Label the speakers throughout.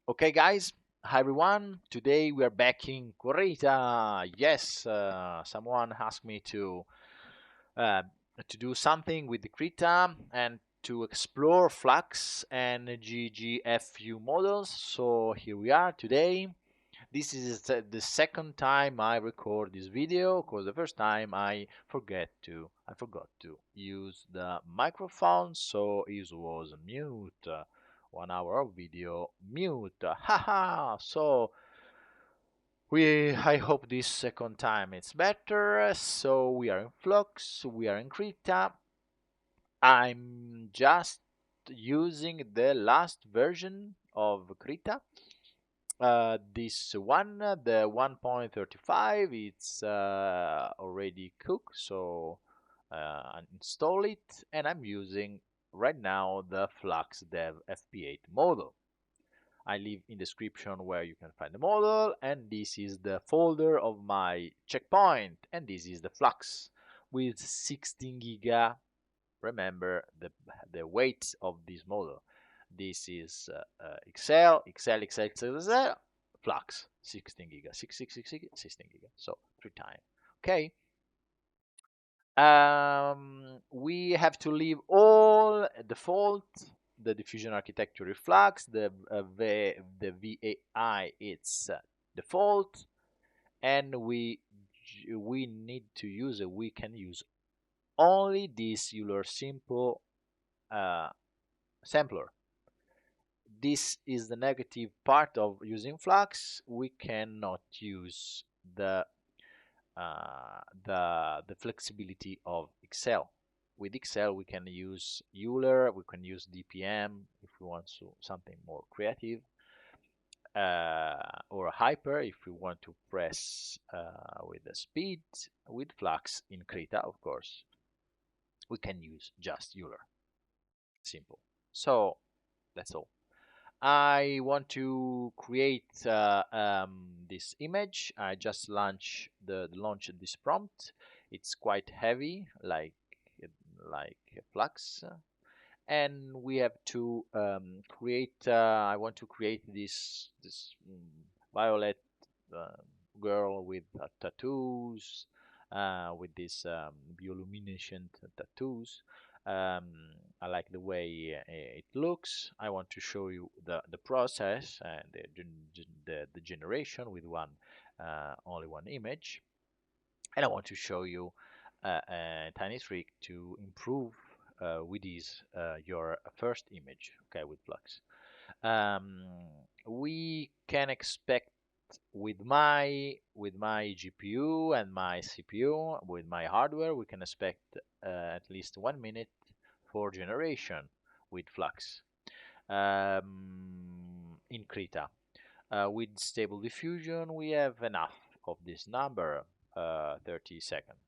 Speaker 1: Okay, guys. Hi, everyone. Today we are back in Krita. Yes, someone asked me uh, to do something with the Krita and to explore FLUX and GGFU models. So here we are today. This is the second time I record this video because the first time I forgot to use the microphone, so it was mute. 1 hour of video mute. Haha. So I hope this second time it's better. So we are in Flux, we are in Krita. I'm just using the last version of Krita. This one, the 1.35, it's already cooked, so install it, and I'm using right now the Flux Dev FP8 model. I leave in description where you can find the model, and this is the folder of my checkpoint, and this is the Flux with 16 giga. Remember the weight of this model. This is Excel, Flux, 16 giga, 16 giga, so 3 times. Okay. We have to leave all default, the diffusion architecture reflux, the VAI it's default, and we need to use we can use only this Euler simple uh, sampler. This is the negative part of using Flux. We cannot use the flexibility of Excel. With Excel, we can use Euler, we can use DPM if we want something more creative, or Hyper if we want to press with the speed. With Flux in Krita, of course, we can use just Euler. Simple. So that's all. I want to create this image. I just launched this prompt. It's quite heavy, like Flux, and we have to create. I want to create this violet uh, girl with tattoos, with this bioluminescent tattoos. Um, I like the way it looks. I want to show you the process and the generation with only one image, and I want to show you a tiny trick to improve with this your first image. Okay, with Flux. Um, we can expect with my GPU and my CPU, with my hardware, we can expect at least 1 minute for generation with Flux in Krita. With stable diffusion, we have enough of this number, 30 seconds,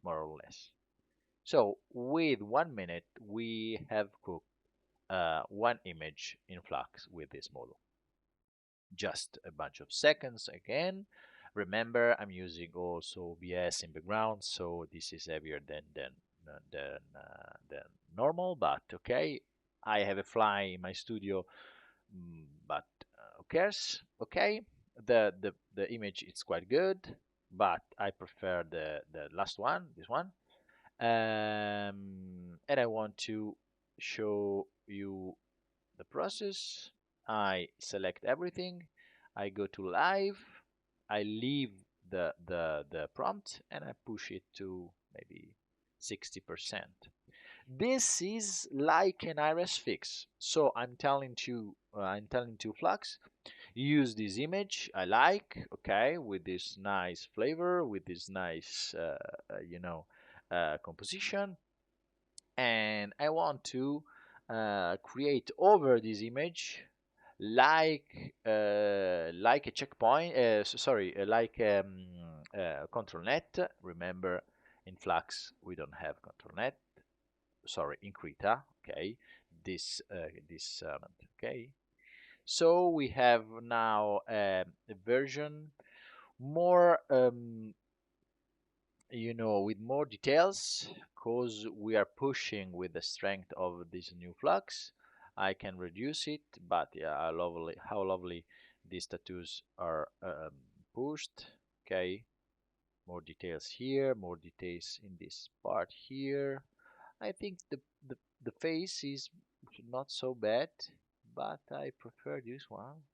Speaker 1: more or less. So with 1 minute, we have cooked one image in Flux with this model. Just a bunch of seconds again. Remember, I'm using also OBS in background, so this is heavier than normal, but okay. I have a fly in my studio, but who cares? Okay, the image is quite good, but I prefer the last one, this one. And I want to show you the process. I select everything, I go to live, I leave the prompt, and I push it to maybe 60%. This is like an iris fix. So I'm telling to Flux, use this image I like, okay, with this nice flavor, with this nice composition, and I want to create over this image like a checkpoint. Sorry, like control net. Remember, in Flux we don't have control net. Sorry, in Krita. Okay, this okay. So we have now a version more with more details, because we are pushing with the strength of this new Flux. I can reduce it, but yeah, how lovely these tattoos are pushed. Okay, more details here, more details in this part here. I think the face is not so bad, but I prefer this one.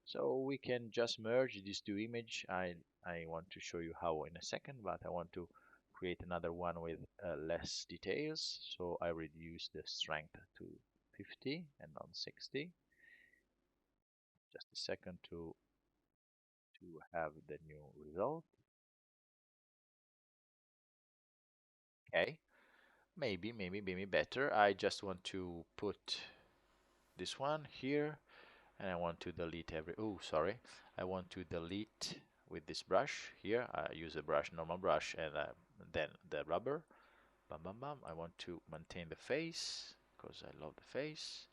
Speaker 1: So we can just merge these two images. I want to show you how in a second, but I want to create another one with less details. So I reduce the strength to 50 and not 60. Just a second to have the new result. Okay, maybe better. I just want to put this one here, and I want to delete oh, sorry. I want to delete with this brush here. I use a brush, normal brush, and then the rubber. Bam, bam, bam. I want to maintain the face because I love the face,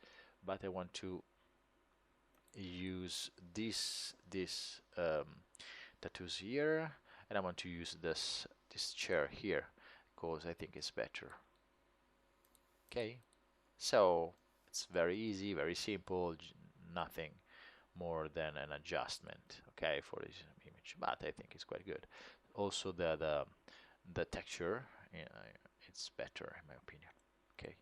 Speaker 1: but I want to use this tattoos here, and I want to use this chair here because I think it's better. Okay, so it's very easy, very simple, nothing more than an adjustment, okay, for this image, but I think it's quite good. Also the texture, it's better in my opinion. Okay,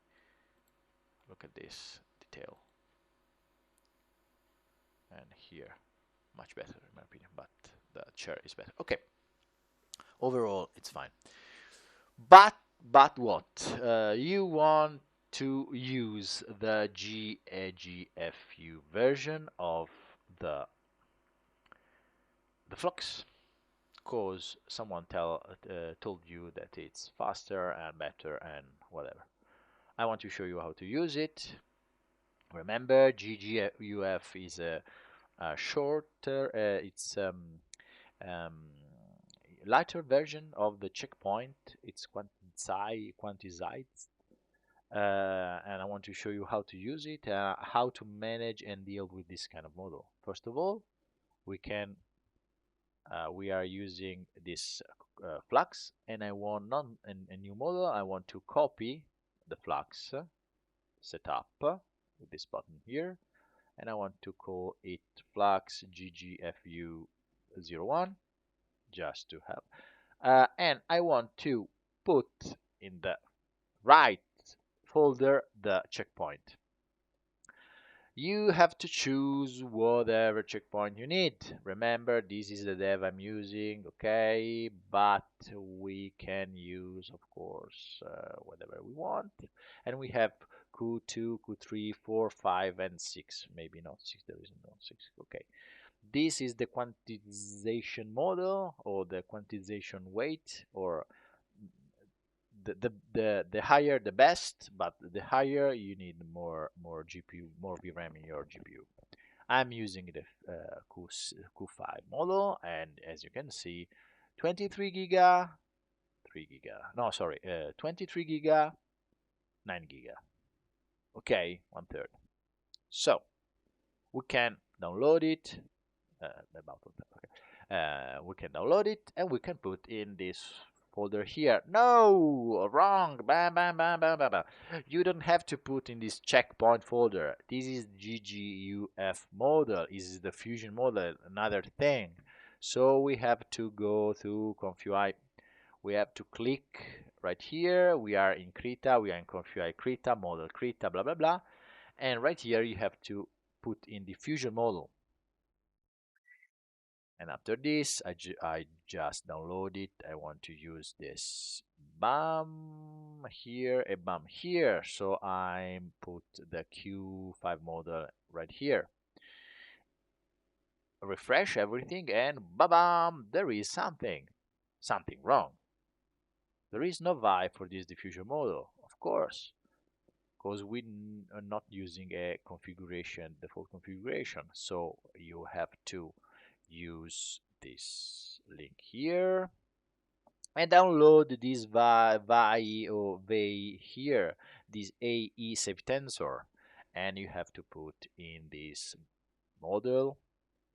Speaker 1: look at this detail, and here much better in my opinion, but the chair is better. Okay, overall it's fine. But what? You want to use the GGFU version of the Flux, because someone told you that it's faster and better and whatever. I want to show you how to use it. Remember, GGUF is a shorter, it's um, lighter version of the checkpoint. It's quantized, and I want to show you how to use it, how to manage and deal with this kind of model. First of all, we are using this flux, and I want not a new model. I want to copy the flux setup with this button here, and I want to call it flux GGFU 01 just to have. And I want to put in the right folder the checkpoint. You have to choose whatever checkpoint you need. Remember, this is the dev I'm using, okay? But we can use, of course, whatever we want. And we have Q2, Q3, 4, 5, and 6. Maybe not 6, there is no 6, okay. This is the quantization model, or the quantization weight, or the higher the best, but the higher you need more GPU, more VRAM in your GPU. I'm using the Q5 model, and as you can see, 23 giga, 3 giga. No, sorry, 23 giga, 9 giga. Okay, 1/3. So we can download it. About okay. We can download it and we can put in this folder here. No, wrong. Bam, bam, bam, bam, bam, bam. You don't have to put in this checkpoint folder. This is GGUF model. This is the fusion model, another thing. So we have to go to ConfigUI. We have to click right here. We are in Krita. We are in ConfigUI Krita, model Krita, blah, blah, blah. And right here you have to put in the fusion model. And after this, I just download it. I want to use this BAM here, a BAM here. So I put the Q5 model right here. Refresh everything and bam, there is something wrong. There is no vibe for this diffusion model, of course, because we are not using a configuration, default configuration. So you have to use this link here and download this VAI or VAI here, this AE save tensor, and you have to put in this model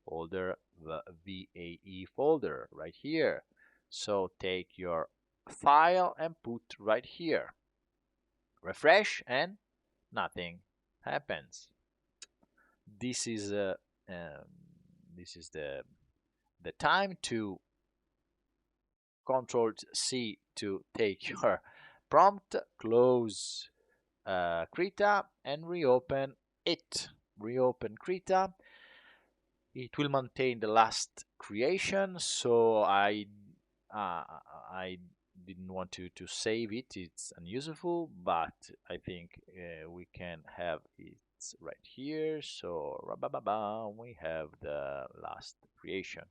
Speaker 1: folder, the VAE folder right here. So take your file and put right here. Refresh and nothing. happens. This is um, this is the time to Control C to take your prompt, close Krita, and reopen it. Reopen Krita. It will maintain the last creation, so uh, I didn't want to save it. It's unusable, but I think we can have it right here. So we have the last creation.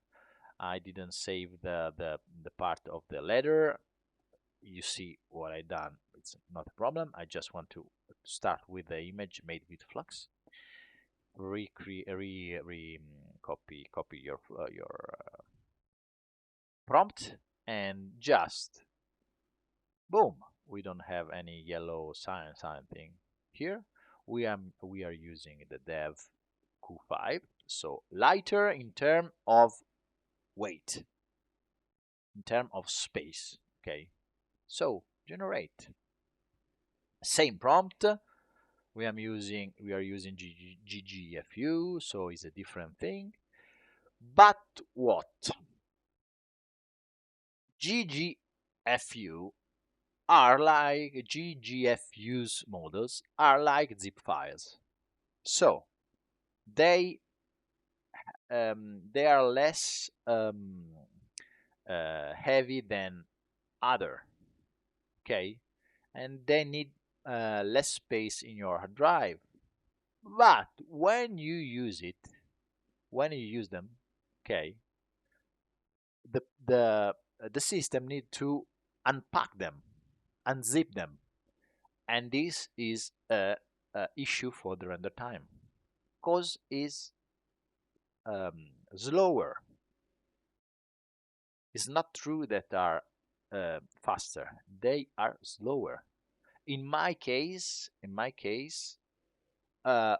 Speaker 1: I didn't save the part of the letter. You see what I done. It's not a problem. I just want to start with the image made with Flux. Copy your prompt and just boom. We don't have any yellow sign thing here. We are using the dev Q5, so lighter in terms of weight, in terms of space. Okay, so generate same prompt. We are using GGFU, so it's a different thing. But what? GGFU are like GGFU's models are like zip files. So they they are less heavy than other, okay, and they need less space in your hard drive. But when you use them, okay, the system need to unpack them, unzip them, and this is a issue for the render time, cause is slower. It's not true that are faster; they are slower. In my case, uh,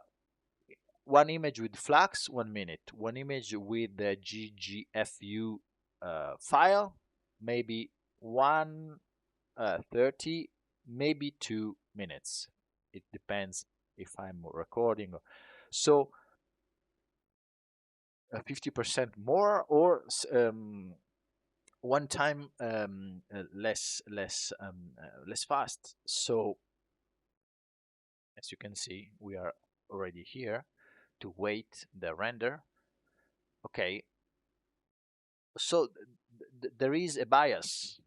Speaker 1: one image with Flux 1 minute, one image with the GGFU file, maybe 1:30, maybe 2 minutes. It depends if I'm recording. So 50% more or one time less fast. So as you can see, we are already here to wait the render. Okay, so there is a bias.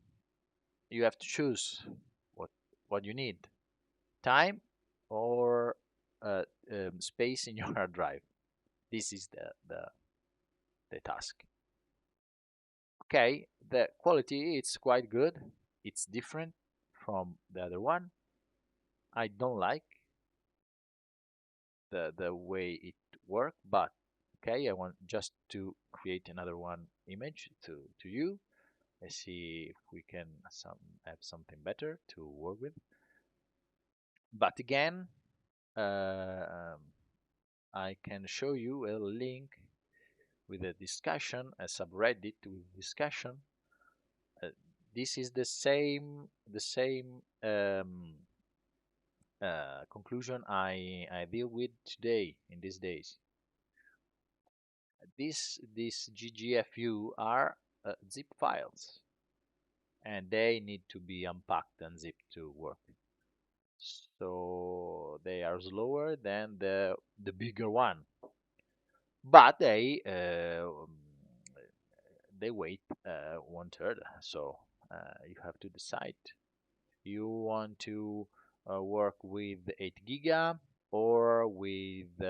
Speaker 1: You have to choose what you need: time or space in your hard drive. This is the task. Okay, the quality it's quite good. It's different from the other one. I don't like the way it worked, but okay, I want just to create another one image to you. Let's see if we can have something better to work with. But again, I can show you a link with a discussion, a subreddit with discussion. This is the same conclusion I deal with today in these days. These GGFU are zip files, and they need to be unpacked and zipped to work. So they are slower than the bigger one, but they weight 1/3. So you have to decide. You want to work with 8 giga or with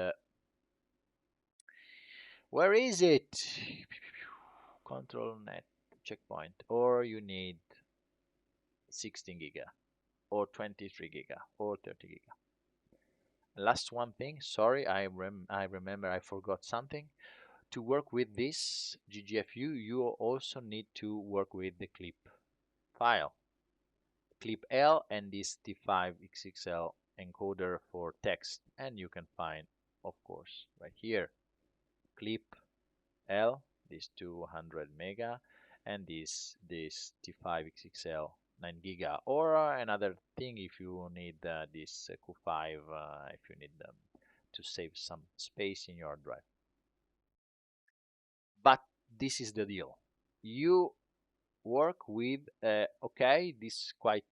Speaker 1: where is it? Control net checkpoint, or you need 16 giga or 23 giga or 30 giga. Last one thing, sorry, I remember I forgot something. To work with this GGFU, you also need to work with the clip file. Clip L and this T5XXL encoder for text, and you can find, of course, right here. Clip L, this 200 mega, and this T5XXL 9 giga, or another thing if you need this Q5, if you need to save some space in your drive. But this is the deal. You work with, okay, this is quite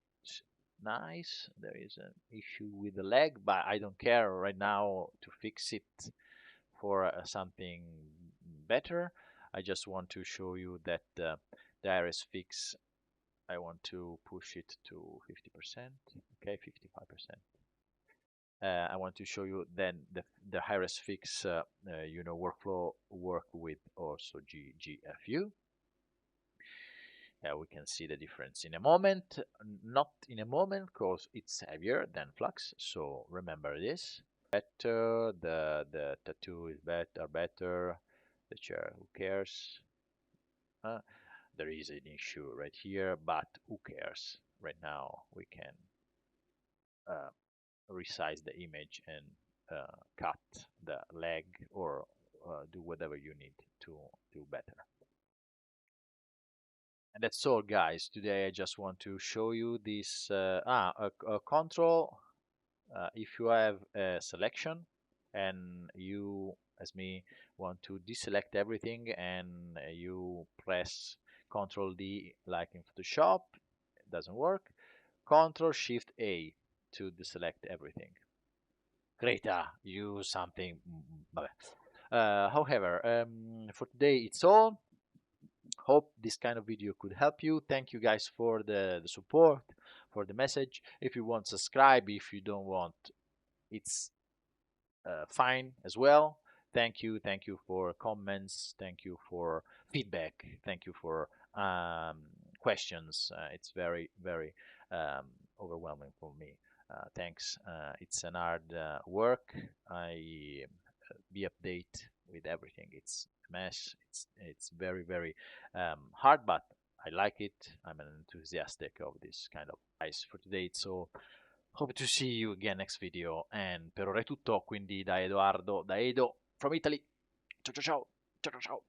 Speaker 1: nice. There is an issue with the lag, but I don't care right now to fix it for something better. I just want to show you that the iris fix, I want to push it to 50%, okay, 55%. I want to show you then the high-res fix, workflow work with also GGFU. We can see the difference in a moment, not in a moment because it's heavier than Flux, so remember this. Better, the tattoo is better, the chair, who cares? There is an issue right here, but who cares? Right now we can uh, resize the image and cut the leg or do whatever you need to do better. And that's all, guys. Today I just want to show you this a control. If you have a selection and you, as me, want to deselect everything and you press Control D like in Photoshop, it doesn't work. Control Shift A to deselect everything. Krita, use something. However, for today it's all. Hope this kind of video could help you. Thank you guys for the support, for the message. If you want, subscribe. If you don't want, it's fine as well. Thank you for comments. Thank you for feedback. Thank you for questions. It's very um, overwhelming for me. Thanks. It's an hard work. I be update with everything. It's a mess. It's very hard, but I like it. I'm an enthusiastic of this kind of guys. For today, it's all. Hope to see you again next video. And per ora è tutto. Quindi da Edoardo, da Edo from Italy. Ciao ciao ciao. Ciao ciao ciao.